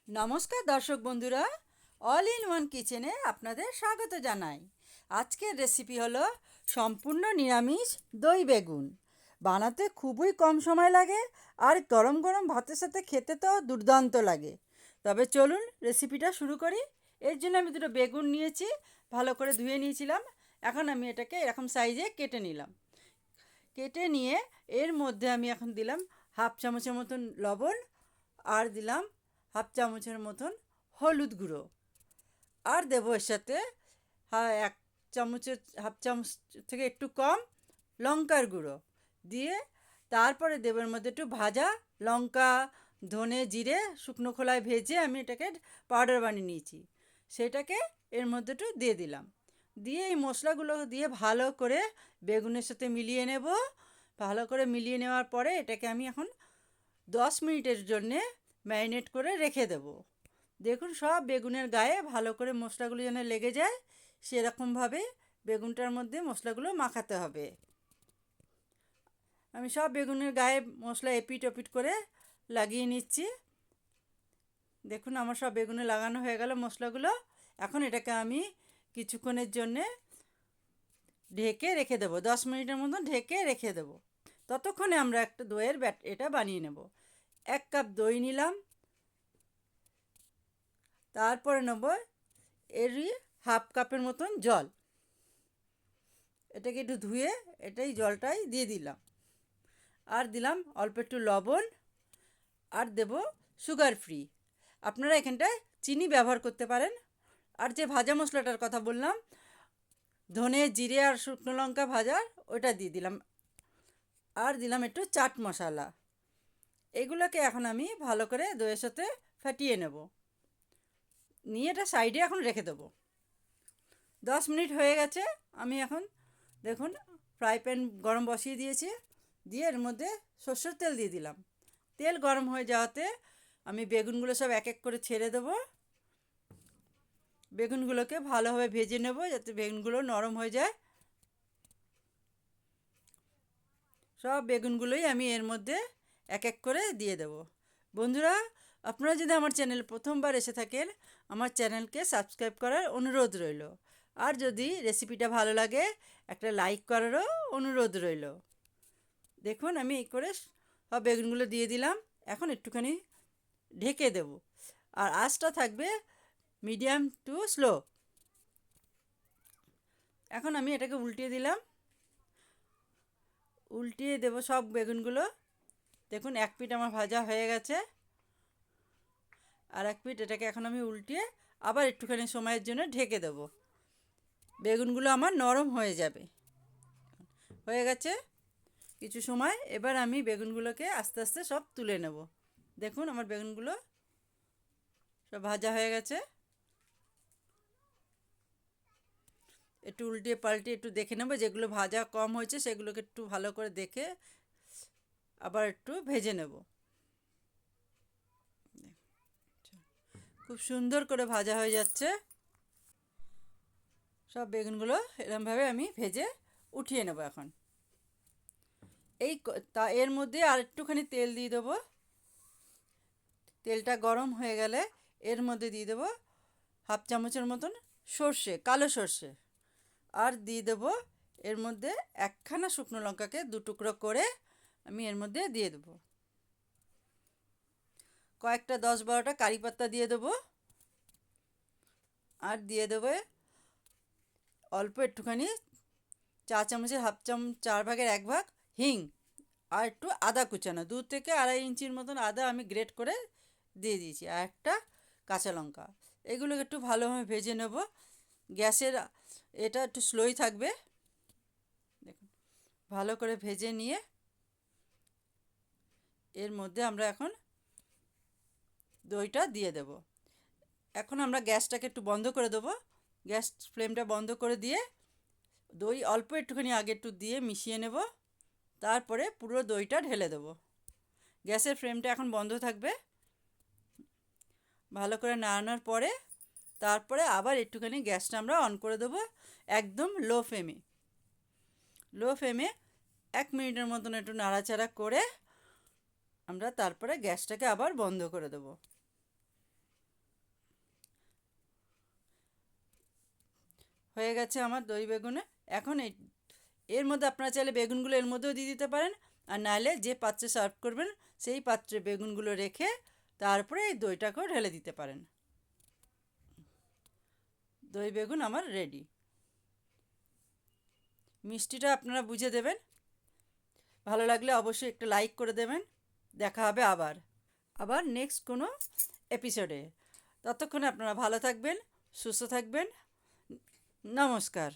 নমস্কার দর্শক বন্ধুরা, অল ইন ওয়ান কিচেনে আপনাদের স্বাগত জানাই। আজকের রেসিপি হলো সম্পূর্ণ নিরামিষ দই বেগুন। বানাতে খুবই কম সময় লাগে আর গরম গরম ভাতের সাথে খেতে তো দুর্দান্ত লাগে। তবে চলুন রেসিপিটা শুরু করি। এর জন্য আমি দুটো বেগুন নিয়েছি, ভালো করে ধুয়ে নিয়েছিলাম। এখন আমি এটাকে এরকম সাইজে কেটে নিলাম। কেটে নিয়ে এর মধ্যে আমি এখন দিলাম হাফ চামচের মতন লবণ, আর দিলাম হাফ চামচের মতন হলুদ গুঁড়ো, আর দেবো এর সাথে এক চামচের হাফ চামচ থেকে একটু কম লঙ্কার গুঁড়ো দিয়ে, তারপরে দেবো এর মধ্যে একটু ভাজা লঙ্কা, ধনে জিরে শুকনো খোলায় ভেজে আমি এটাকে পাউডার বানিয়ে নিয়েছি, সেটাকে এর মধ্যে একটু দিয়ে দিলাম। দিয়ে এই মশলাগুলো দিয়ে ভালো করে বেগুনের সাথে মিলিয়ে নেব। ভালো করে মিলিয়ে নেওয়ার পরে এটাকে আমি এখন 10 মিনিটের জন্যে ম্যারিনেট করে রেখে দেব। দেখুন সব বেগুনের গায়ে ভালো করে মশলাগুলো যেন লেগে যায়, সেরকমভাবে বেগুনটার মধ্যে মশলাগুলো মাখাতে হবে। আমি সব বেগুনের গায়ে মশলা এপিট ওপিট করে লাগিয়ে নিচ্ছি। দেখুন আমার সব বেগুনে লাগানো হয়ে গেল মশলাগুলো। এখন এটাকে আমি কিছুক্ষণের জন্যে ঢেকে রেখে দেবো, 10 মিনিটের মতন ঢেকে রেখে দেবো। ততক্ষণে আমরা একটা দইয়ের এটা বানিয়ে নেব। 1 কাপ দই নিলাম, তারপরে নেব এরই হাফ কাপের মতন জল। এটাকে একটু ধুয়ে এটাই জলটাই দিয়ে দিলাম, আর দিলাম অল্প একটু লবণ, আর দেব সুগার ফ্রি। আপনারা এখানটায় চিনি ব্যবহার করতে পারেন। আর যে ভাজা মশলাটার কথা বললাম, ধনে জিরে আর শুকনো লঙ্কা ভাজা, ওটা দিয়ে দিলাম। আর দিলাম একটু চাট মশলা। এগুলোকে এখন আমি ভালো করে দইয়ের সাথে ফাটিয়ে নেব। নিয়ে এটা সাইডে এখন রেখে দেবো। 10 মিনিট হয়ে গেছে। আমি এখন দেখুন ফ্রাই প্যান গরম বসিয়ে দিয়েছি, দিয়ে এর মধ্যে সর্ষের তেল দিয়ে দিলাম। তেল গরম হয়ে যাওয়াতে আমি বেগুনগুলো সব এক এক করে ছেড়ে দেবো। বেগুনগুলোকে ভালোভাবে ভেজে নেব যাতে বেগুনগুলো নরম হয়ে যায়। সব বেগুনগুলোই আমি এর মধ্যে এক এক করে দিয়ে দেব। বন্ধুরা, আপনারা যদি আমার চ্যানেল প্রথমবার এসে থাকেন, আমার চ্যানেলকে সাবস্ক্রাইব করার অনুরোধ রইল। আর যদি রেসিপিটা ভালো লাগে, একটা লাইক করারও অনুরোধ রইল। দেখুন আমি এই করে সব বেগুনগুলো দিয়ে দিলাম। এখন একটুখানি ঢেকে দেব, আর আঁচটা থাকবে মিডিয়াম টু স্লো। এখন আমি এটাকে উল্টিয়ে দিলাম, উল্টিয়ে দেব সব বেগুনগুলো। দেখুন এক পিঠ আমার ভাজা হয়ে গেছে, আর এক পিঠ এটাকে এখন আমি উল্টিয়ে আবার একটুখানি সময়ের জন্য ঢেকে দেব। বেগুনগুলো আমার নরম হয়ে যাবে। হয়ে গেছে কিছু সময়, এবার আমি বেগুনগুলোকে আস্তে আস্তে সব তুলে নেব। দেখুন আমার বেগুনগুলো সব ভাজা হয়ে গেছে। একটু উল্টিয়ে পাল্টিয়ে একটু দেখে নেব, যেগুলো ভাজা কম হয়েছে সেগুলোকে একটু ভালো করে দেখে আবার একটু ভেজে নেব। খুব সুন্দর করে ভাজা হয়ে যাচ্ছে। সব বেগুনগুলো এরমভাবে আমি ভেজে উঠিয়ে নেব। এখন এর মধ্যে আর একটুখানি তেল দিয়ে দেবো। তেলটা গরম হয়ে গেলে এর মধ্যে দিয়ে দেবো হাফ চামচের মতন সর্ষে, কালো সর্ষে, আর দিয়ে দেবো এর মধ্যে একখানা শুকনো লঙ্কাকে 2 টুকরো করে আমি এর মধ্যে দিয়ে দেবো। কয়েকটা 10-12টা কারি পাতা দিয়ে দেবো, আর দিয়ে দেবো অল্প একটুখানি চা চামচের হাফ চামচ 1/4 হিং, আর একটু আদা কুচানো 2 থেকে 2.5 ইঞ্চির মতন আদা আমি গ্রেট করে দিয়ে দিয়েছি, আর একটা কাঁচা লঙ্কা। এগুলোকে একটু ভালোভাবে ভেজে নেব। গ্যাসের এটা একটু স্লোই থাকবে। দেখুন ভালো করে ভেজে নিয়ে এর মধ্যে আমরা এখন দইটা দিয়ে দেব। এখন আমরা গ্যাসটাকে একটু বন্ধ করে দেবো। গ্যাস ফ্লেমটা বন্ধ করে দিয়ে দই অল্প একটুখানি আগে একটু দিয়ে মিশিয়ে নেব, তারপরে পুরো দইটা ঢেলে দেবো। গ্যাসের ফ্লেমটা এখন বন্ধ থাকবে। ভালো করে নাড়ানোর পরে তারপরে আবার একটুখানি গ্যাসটা আমরা অন করে দেবো, একদম লো ফ্লেমে। লো ফ্লেমে 1 মিনিটের মতন একটু নাড়াচাড়া করে আমরা তারপরে গ্যাসটাকে আবার বন্ধ করে দেবো। হয়ে গেছে আমার দই বেগুনে। এখন এর মধ্যে আপনারা চাইলে বেগুনগুলো এর মধ্যেও দিয়ে দিতে পারেন, আর নাহলে যে পাত্রে সার্ভ করবেন সেই পাত্রে বেগুনগুলো রেখে তারপরে এই দইটাকেও ঢেলে দিতে পারেন। দই বেগুন আমার রেডি। মিষ্টিটা আপনারা বুঝে দেবেন। ভালো লাগলে অবশ্যই একটা লাইক করে দেবেন। দেখা হবে আবার নেক্সট কোনো এপিসোডে। ততক্ষণে আপনারা ভালো থাকবেন, সুস্থ থাকবেন। নমস্কার।